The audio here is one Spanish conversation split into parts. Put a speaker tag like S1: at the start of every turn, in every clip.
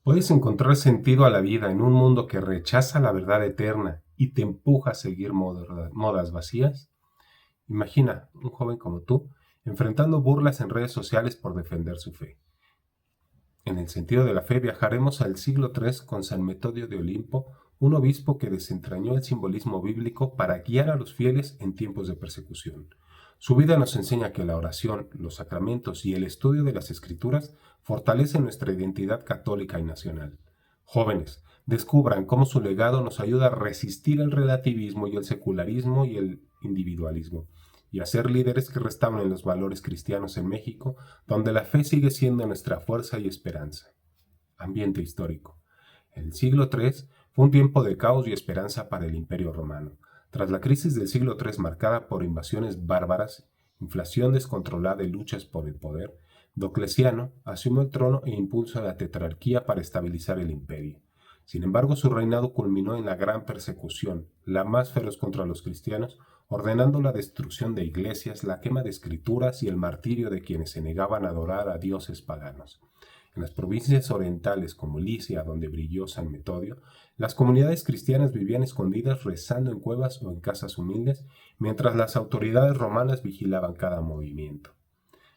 S1: Puedes encontrar sentido a la vida en un mundo que rechaza la verdad eterna y te empuja a seguir modas vacías. Imagina un joven como tú enfrentando burlas en redes sociales por defender su fe. En el sentido de la fe viajaremos al siglo III con San Metodio de Olimpo, un obispo que desentrañó el simbolismo bíblico para guiar a los fieles en tiempos de persecución. Su vida nos enseña que la oración, los sacramentos y el estudio de las Escrituras fortalecen nuestra identidad católica y nacional. Jóvenes, descubran cómo su legado nos ayuda a resistir el relativismo y el secularismo y el individualismo, y a ser líderes que restauren los valores cristianos en México, donde la fe sigue siendo nuestra fuerza y esperanza. Ambiente histórico. El siglo III fue un tiempo de caos y esperanza para el Imperio Romano. Tras la crisis del siglo III marcada por invasiones bárbaras, inflación descontrolada y luchas por el poder, Diocleciano asumió el trono e impulsó la tetrarquía para estabilizar el imperio. Sin embargo, su reinado culminó en la gran persecución, la más feroz contra los cristianos, ordenando la destrucción de iglesias, la quema de escrituras y el martirio de quienes se negaban a adorar a dioses paganos. En las provincias orientales como Licia, donde brilló San Metodio, las comunidades cristianas vivían escondidas rezando en cuevas o en casas humildes, mientras las autoridades romanas vigilaban cada movimiento.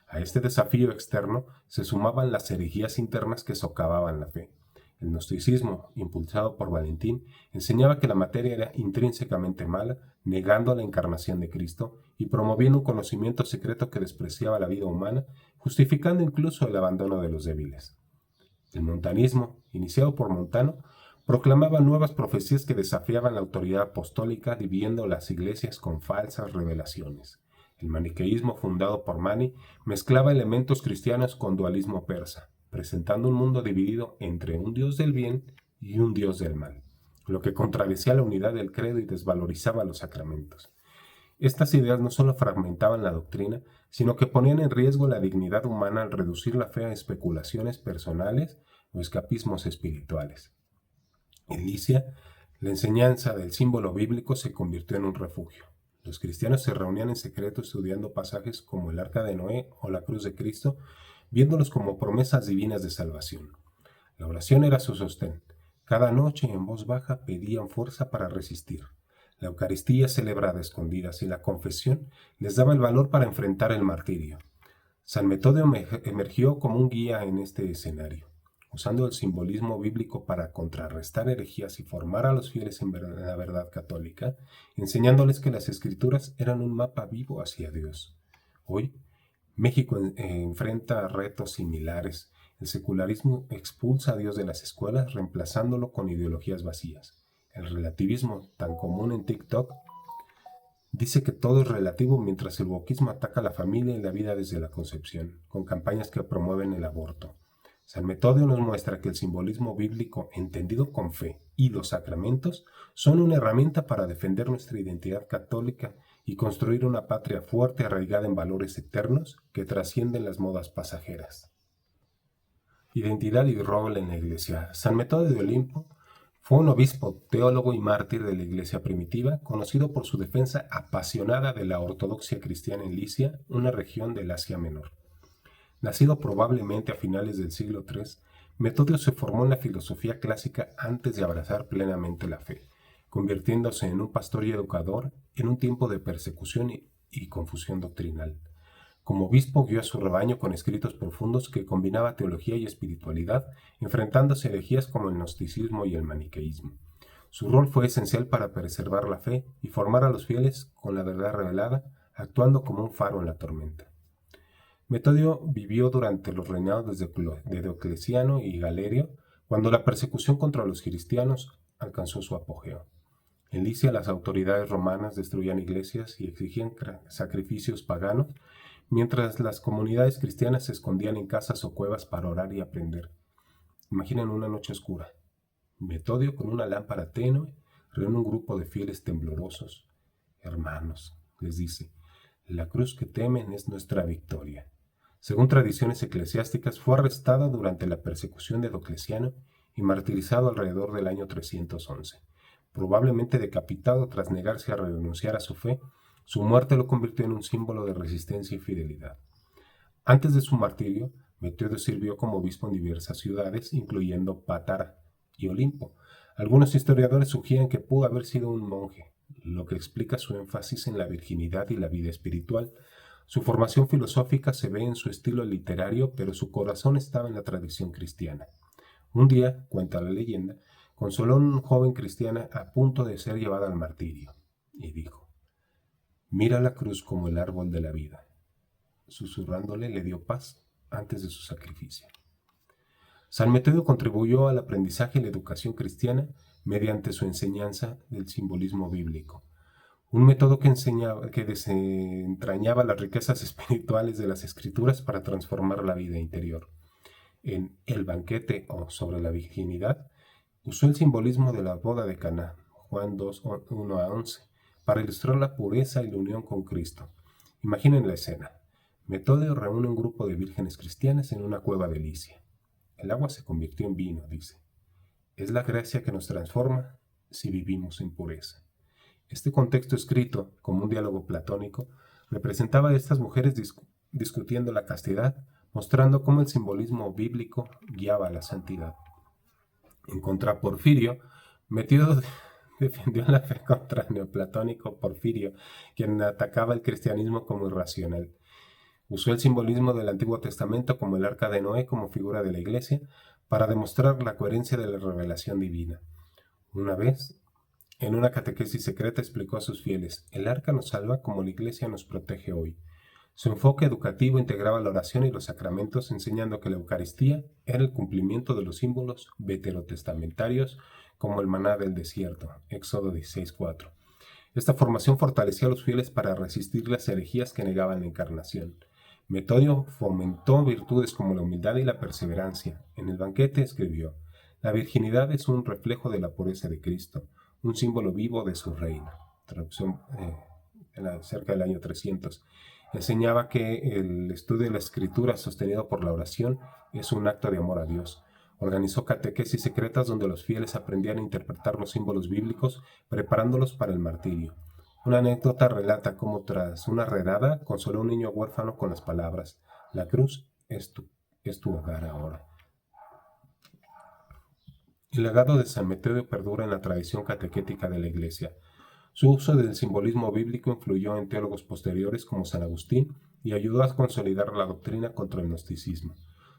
S1: A este desafío externo se sumaban las herejías internas que socavaban la fe. El gnosticismo, impulsado por Valentín, enseñaba que la materia era intrínsecamente mala, negando la encarnación de Cristo y promoviendo un conocimiento secreto que despreciaba la vida humana, justificando incluso el abandono de los débiles. El montanismo, iniciado por Montano, proclamaba nuevas profecías que desafiaban la autoridad apostólica, dividiendo las iglesias con falsas revelaciones. El maniqueísmo, fundado por Mani, mezclaba elementos cristianos con dualismo persa, presentando un mundo dividido entre un dios del bien y un dios del mal, lo que contradecía la unidad del credo y desvalorizaba los sacramentos. Estas ideas no solo fragmentaban la doctrina, sino que ponían en riesgo la dignidad humana al reducir la fe a especulaciones personales o escapismos espirituales. En Licia, la enseñanza del símbolo bíblico se convirtió en un refugio. Los cristianos se reunían en secreto estudiando pasajes como el Arca de Noé o la Cruz de Cristo, viéndolos como promesas divinas de salvación. La oración era su sostén. Cada noche en voz baja pedían fuerza para resistir. La Eucaristía celebrada a escondidas y la confesión les daba el valor para enfrentar el martirio. San Metodio emergió como un guía en este escenario, usando el simbolismo bíblico para contrarrestar herejías y formar a los fieles en la verdad católica, enseñándoles que las Escrituras eran un mapa vivo hacia Dios. Hoy, México enfrenta retos similares. El secularismo expulsa a Dios de las escuelas, reemplazándolo con ideologías vacías. El relativismo, tan común en TikTok, dice que todo es relativo, mientras el wokismo ataca a la familia y la vida desde la concepción, con campañas que promueven el aborto. San Metodio nos muestra que el simbolismo bíblico, entendido con fe, y los sacramentos son una herramienta para defender nuestra identidad católica y construir una patria fuerte arraigada en valores eternos que trascienden las modas pasajeras. Identidad y rol en la Iglesia. San Metodio de Olimpo fue un obispo, teólogo y mártir de la Iglesia primitiva, conocido por su defensa apasionada de la ortodoxia cristiana en Licia, una región del Asia Menor. Nacido probablemente a finales del siglo III, Metodio se formó en la filosofía clásica antes de abrazar plenamente la fe, convirtiéndose en un pastor y educador en un tiempo de persecución y confusión doctrinal. Como obispo guió a su rebaño con escritos profundos que combinaba teología y espiritualidad, enfrentándose a herejías como el gnosticismo y el maniqueísmo. Su rol fue esencial para preservar la fe y formar a los fieles con la verdad revelada, actuando como un faro en la tormenta. Metodio vivió durante los reinados de Diocleciano y Galerio, cuando la persecución contra los cristianos alcanzó su apogeo. En Licia, las autoridades romanas destruían iglesias y exigían sacrificios paganos, mientras las comunidades cristianas se escondían en casas o cuevas para orar y aprender. Imaginen una noche oscura. Metodio, con una lámpara tenue, reúne un grupo de fieles temblorosos. Hermanos, les dice, la cruz que temen es nuestra victoria. Según tradiciones eclesiásticas, fue arrestado durante la persecución de Diocleciano y martirizado alrededor del año 311. Probablemente decapitado tras negarse a renunciar a su fe, su muerte lo convirtió en un símbolo de resistencia y fidelidad. Antes de su martirio, Metodio sirvió como obispo en diversas ciudades, incluyendo Pátara y Olimpo. Algunos historiadores sugieren que pudo haber sido un monje, lo que explica su énfasis en la virginidad y la vida espiritual. Su formación filosófica se ve en su estilo literario, pero su corazón estaba en la tradición cristiana. Un día, cuenta la leyenda, consoló a una joven cristiana a punto de ser llevada al martirio, y dijo: «Mira la cruz como el árbol de la vida». Susurrándole, le dio paz antes de su sacrificio. San Metodio contribuyó al aprendizaje y la educación cristiana mediante su enseñanza del simbolismo bíblico, un método que desentrañaba las riquezas espirituales de las Escrituras para transformar la vida interior. En El banquete o sobre la virginidad, usó el simbolismo de la boda de Caná, Juan 2, 1 a 11, para ilustrar la pureza y la unión con Cristo. Imaginen la escena. Metodio reúne un grupo de vírgenes cristianas en una cueva de Licia. El agua se convirtió en vino, dice. Es la gracia que nos transforma si vivimos en pureza. Este contexto escrito, como un diálogo platónico, representaba a estas mujeres discutiendo la castidad, mostrando cómo el simbolismo bíblico guiaba a la santidad. En contra Porfirio, Metodio defendió la fe contra el neoplatónico Porfirio, quien atacaba el cristianismo como irracional. Usó el simbolismo del Antiguo Testamento como el Arca de Noé como figura de la Iglesia para demostrar la coherencia de la revelación divina. Una vez, en una catequesis secreta, explicó a sus fieles: el Arca nos salva como la Iglesia nos protege hoy. Su enfoque educativo integraba la oración y los sacramentos, enseñando que la Eucaristía era el cumplimiento de los símbolos veterotestamentarios como el maná del desierto, Éxodo 16:4. Esta formación fortalecía a los fieles para resistir las herejías que negaban la encarnación. Metodio fomentó virtudes como la humildad y la perseverancia. En el banquete escribió: la virginidad es un reflejo de la pureza de Cristo, un símbolo vivo de su reino. Traducción cerca del año 300. Enseñaba que el estudio de la Escritura sostenido por la oración es un acto de amor a Dios. Organizó catequesis secretas donde los fieles aprendían a interpretar los símbolos bíblicos, preparándolos para el martirio. Una anécdota relata cómo tras una redada consoló a un niño huérfano con las palabras: la cruz es tu hogar ahora. El legado de San Metodio perdura en la tradición catequética de la Iglesia. Su uso del simbolismo bíblico influyó en teólogos posteriores como San Agustín y ayudó a consolidar la doctrina contra el gnosticismo.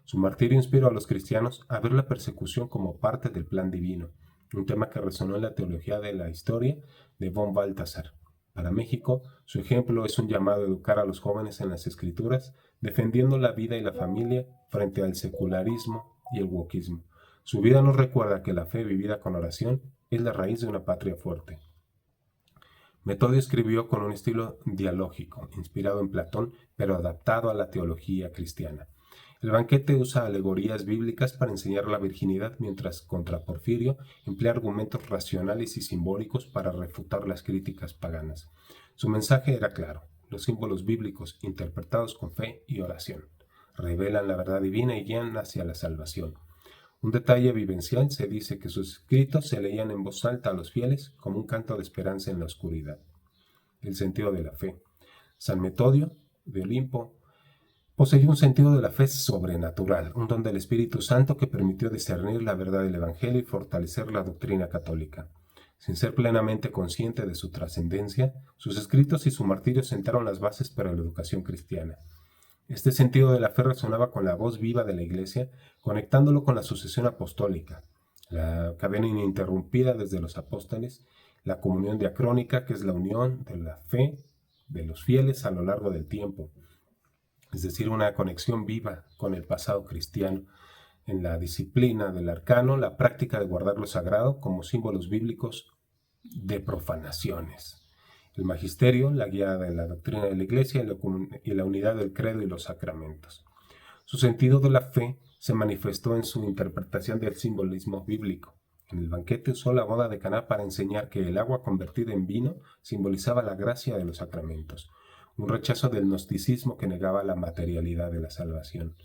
S1: Su martirio inspiró a los cristianos a ver la persecución como parte del plan divino, un tema que resonó en la teología de la historia de von Balthasar. Para México, su ejemplo es un llamado a educar a los jóvenes en las Escrituras, defendiendo la vida y la familia frente al secularismo y el wokismo. Su vida nos recuerda que la fe vivida con oración es la raíz de una patria fuerte. Metodio escribió con un estilo dialógico, inspirado en Platón, pero adaptado a la teología cristiana. El banquete usa alegorías bíblicas para enseñar la virginidad, mientras contra Porfirio emplea argumentos racionales y simbólicos para refutar las críticas paganas. Su mensaje era claro: los símbolos bíblicos, interpretados con fe y oración, revelan la verdad divina y guían hacia la salvación. Un detalle vivencial: se dice que sus escritos se leían en voz alta a los fieles como un canto de esperanza en la oscuridad. El sentido de la fe. San Metodio de Olimpo poseía un sentido de la fe sobrenatural, un don del Espíritu Santo que permitió discernir la verdad del Evangelio y fortalecer la doctrina católica. Sin ser plenamente consciente de su trascendencia, sus escritos y su martirio sentaron las bases para la educación cristiana. Este sentido de la fe resonaba con la voz viva de la Iglesia, conectándolo con la sucesión apostólica, la cadena ininterrumpida desde los apóstoles, la comunión diacrónica, que es la unión de la fe de los fieles a lo largo del tiempo, es decir, una conexión viva con el pasado cristiano, en la disciplina del arcano, la práctica de guardar lo sagrado como símbolos bíblicos de profanaciones. El magisterio, la guía de la doctrina de la Iglesia y la unidad del credo y los sacramentos. Su sentido de la fe se manifestó en su interpretación del simbolismo bíblico. En el banquete usó la boda de Caná para enseñar que el agua convertida en vino simbolizaba la gracia de los sacramentos, un rechazo del gnosticismo que negaba la materialidad de la salvación.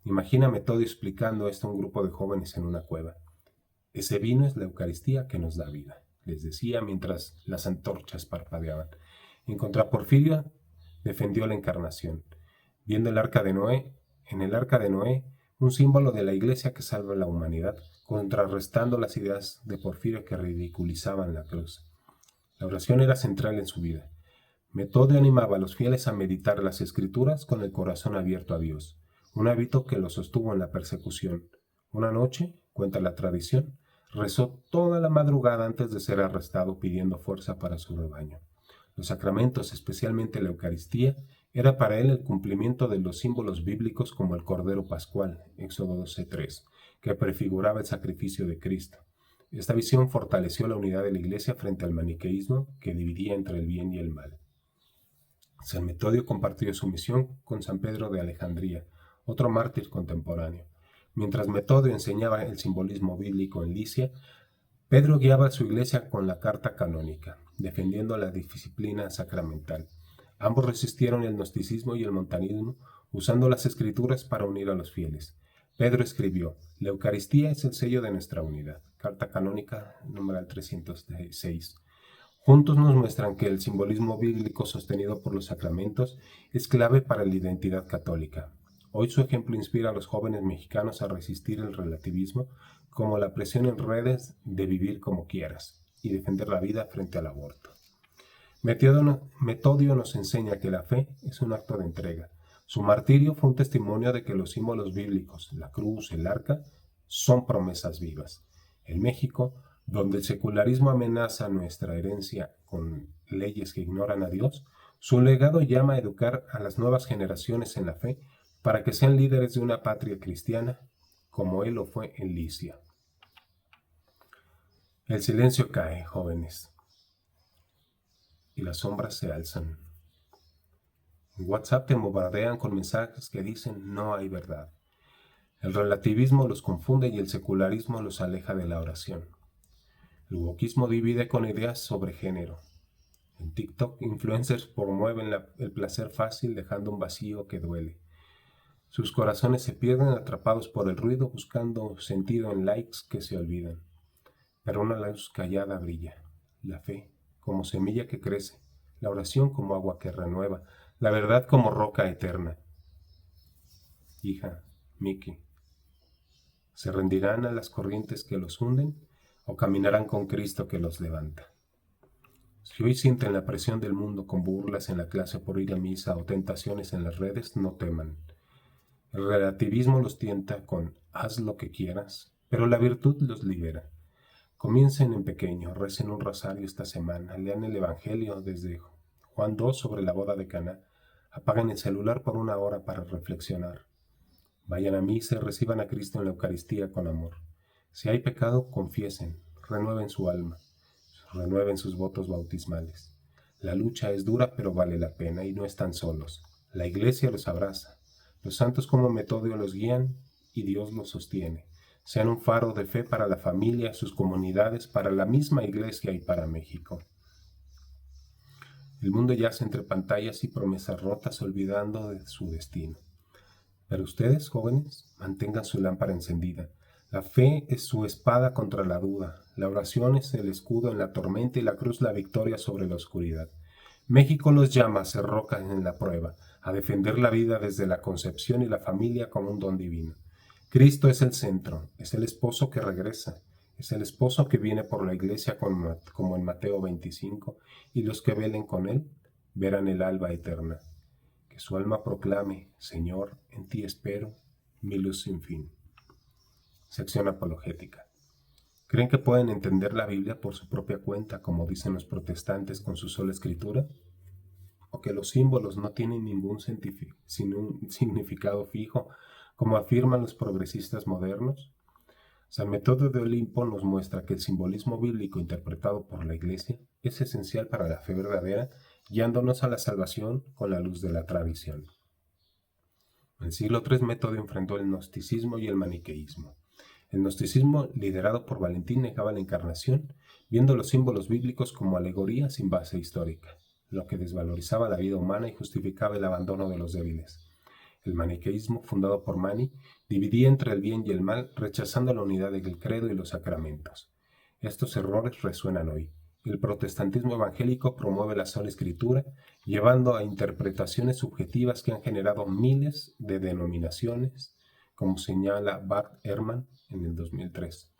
S1: Imagina Metodio explicando esto a un grupo de jóvenes en una cueva. Ese vino es la Eucaristía que nos da vida, les decía mientras las antorchas parpadeaban. En contra Porfirio defendió la encarnación. Viendo el arca de Noé, en el Arca de Noé, un símbolo de la Iglesia que salva a la humanidad, contrarrestando las ideas de Porfirio que ridiculizaban la cruz. La oración era central en su vida. Metodio animaba a los fieles a meditar las Escrituras con el corazón abierto a Dios, un hábito que lo sostuvo en la persecución. Una noche, cuenta la tradición, rezó toda la madrugada antes de ser arrestado pidiendo fuerza para su rebaño. Los sacramentos, especialmente la Eucaristía, era para él el cumplimiento de los símbolos bíblicos como el Cordero Pascual, Éxodo 12:3, que prefiguraba el sacrificio de Cristo. Esta visión fortaleció la unidad de la Iglesia frente al maniqueísmo que dividía entre el bien y el mal. San Metodio compartió su misión con San Pedro de Alejandría, otro mártir contemporáneo. Mientras Metodio enseñaba el simbolismo bíblico en Licia, Pedro guiaba a su iglesia con la carta canónica, defendiendo la disciplina sacramental. Ambos resistieron el gnosticismo y el montanismo, usando las escrituras para unir a los fieles. Pedro escribió: la Eucaristía es el sello de nuestra unidad. Carta canónica numeral 306. Juntos nos muestran que el simbolismo bíblico sostenido por los sacramentos es clave para la identidad católica. Hoy su ejemplo inspira a los jóvenes mexicanos a resistir el relativismo, como la presión en redes de vivir como quieras y defender la vida frente al aborto. Metodio nos enseña que la fe es un acto de entrega. Su martirio fue un testimonio de que los símbolos bíblicos, la cruz, el arca, son promesas vivas. En México, donde el secularismo amenaza nuestra herencia con leyes que ignoran a Dios, su legado llama a educar a las nuevas generaciones en la fe para que sean líderes de una patria cristiana, como él lo fue en Licia. El silencio cae, jóvenes, y las sombras se alzan. En WhatsApp te bombardean con mensajes que dicen no hay verdad. El relativismo los confunde y el secularismo los aleja de la oración. El wokismo divide con ideas sobre género. En TikTok, influencers promueven el placer fácil dejando un vacío que duele. Sus corazones se pierden atrapados por el ruido buscando sentido en likes que se olvidan. Pero una luz callada brilla. La fe, como semilla que crece. La oración como agua que renueva. La verdad como roca eterna. Hija, Miki, ¿se rendirán a las corrientes que los hunden o caminarán con Cristo que los levanta? Si hoy sienten la presión del mundo con burlas en la clase por ir a misa o tentaciones en las redes, no teman. El relativismo los tienta con haz lo que quieras, pero la virtud los libera. Comiencen en pequeño, recen un rosario esta semana, lean el Evangelio desde Juan 2 sobre la boda de Caná, apaguen el celular por una hora para reflexionar. Vayan a misa y reciban a Cristo en la Eucaristía con amor. Si hay pecado, confiesen, renueven su alma, renueven sus votos bautismales. La lucha es dura, pero vale la pena y no están solos. La Iglesia los abraza. Los santos como Metodio los guían y Dios los sostiene. Sean un faro de fe para la familia, sus comunidades, para la misma Iglesia y para México. El mundo yace entre pantallas y promesas rotas, olvidando de su destino. Pero ustedes, jóvenes, mantengan su lámpara encendida. La fe es su espada contra la duda. La oración es el escudo en la tormenta y la cruz la victoria sobre la oscuridad. México los llama a ser rocas en la prueba, a defender la vida desde la concepción y la familia como un don divino. Cristo es el centro, es el esposo que regresa, es el esposo que viene por la iglesia como en Mateo 25, y los que velen con él verán el alba eterna. Que su alma proclame, Señor, en ti espero, mi luz sin fin. Sección apologética. ¿Creen que pueden entender la Biblia por su propia cuenta, como dicen los protestantes con su sola escritura? ¿O que los símbolos no tienen ningún significado fijo, como afirman los progresistas modernos? San Metodio de Olimpo nos muestra que el simbolismo bíblico interpretado por la Iglesia es esencial para la fe verdadera, guiándonos a la salvación con la luz de la tradición. En el siglo III Metodio enfrentó el gnosticismo y el maniqueísmo. El gnosticismo, liderado por Valentín, negaba la encarnación, viendo los símbolos bíblicos como alegorías sin base histórica, lo que desvalorizaba la vida humana y justificaba el abandono de los débiles. El maniqueísmo, fundado por Mani, dividía entre el bien y el mal, rechazando la unidad del credo y los sacramentos. Estos errores resuenan hoy. El protestantismo evangélico promueve la sola escritura, llevando a interpretaciones subjetivas que han generado miles de denominaciones, como señala Bart Ehrman en el 2003.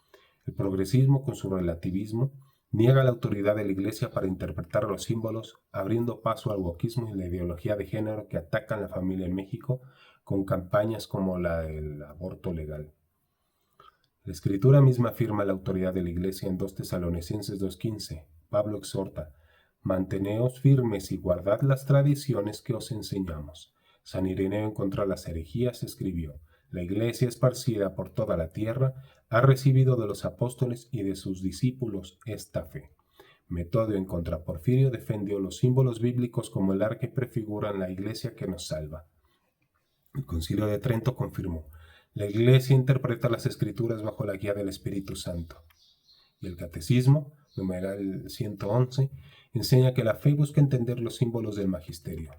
S1: El progresismo, con su relativismo, niega la autoridad de la Iglesia para interpretar los símbolos, abriendo paso al wokismo y la ideología de género que atacan la familia en México con campañas como la del aborto legal. La Escritura misma afirma la autoridad de la Iglesia en 2 Tesalonicenses 2:15. Pablo exhorta: manteneos firmes y guardad las tradiciones que os enseñamos. San Ireneo, en contra de las herejías, escribió: la Iglesia, esparcida por toda la tierra, ha recibido de los apóstoles y de sus discípulos esta fe. Metodio, en contra Porfirio, defendió los símbolos bíblicos como el arca que prefiguran la Iglesia que nos salva. El Concilio de Trento confirmó: la Iglesia interpreta las Escrituras bajo la guía del Espíritu Santo. Y el Catecismo, numeral 111, enseña que la fe busca entender los símbolos del magisterio.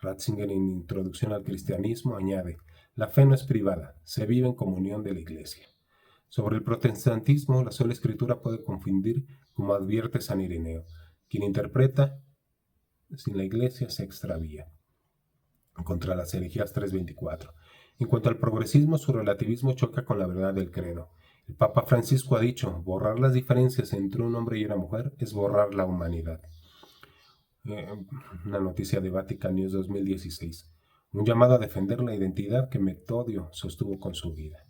S1: Ratzinger, en Introducción al Cristianismo, añade: la fe no es privada, se vive en comunión de la Iglesia. Sobre el protestantismo, la sola Escritura puede confundir, como advierte San Ireneo: quien interpreta sin la Iglesia se extravía. Contra las herejías 3:24. En cuanto al progresismo, su relativismo choca con la verdad del credo. El Papa Francisco ha dicho: borrar las diferencias entre un hombre y una mujer es borrar la humanidad. Una noticia de Vatican News 2016. Un llamado a defender la identidad que Metodio sostuvo con su vida.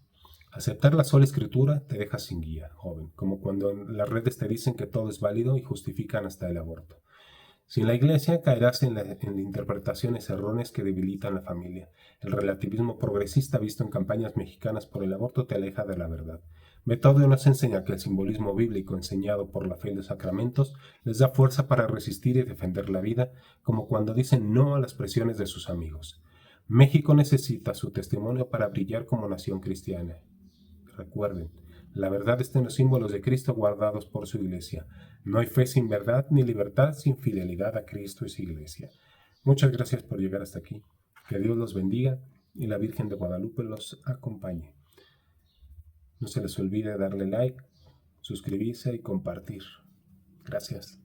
S1: Aceptar la sola escritura te deja sin guía, joven, como cuando en las redes te dicen que todo es válido y justifican hasta el aborto. Sin la Iglesia caerás en interpretaciones erróneas que debilitan la familia. El relativismo progresista visto en campañas mexicanas por el aborto te aleja de la verdad. Metodio nos enseña que el simbolismo bíblico enseñado por la fe y los sacramentos les da fuerza para resistir y defender la vida, como cuando dicen no a las presiones de sus amigos. México necesita su testimonio para brillar como nación cristiana. Recuerden, la verdad está en los símbolos de Cristo guardados por su Iglesia. No hay fe sin verdad, ni libertad sin fidelidad a Cristo y su Iglesia. Muchas gracias por llegar hasta aquí. Que Dios los bendiga y la Virgen de Guadalupe los acompañe. No se les olvide darle like, suscribirse y compartir. Gracias.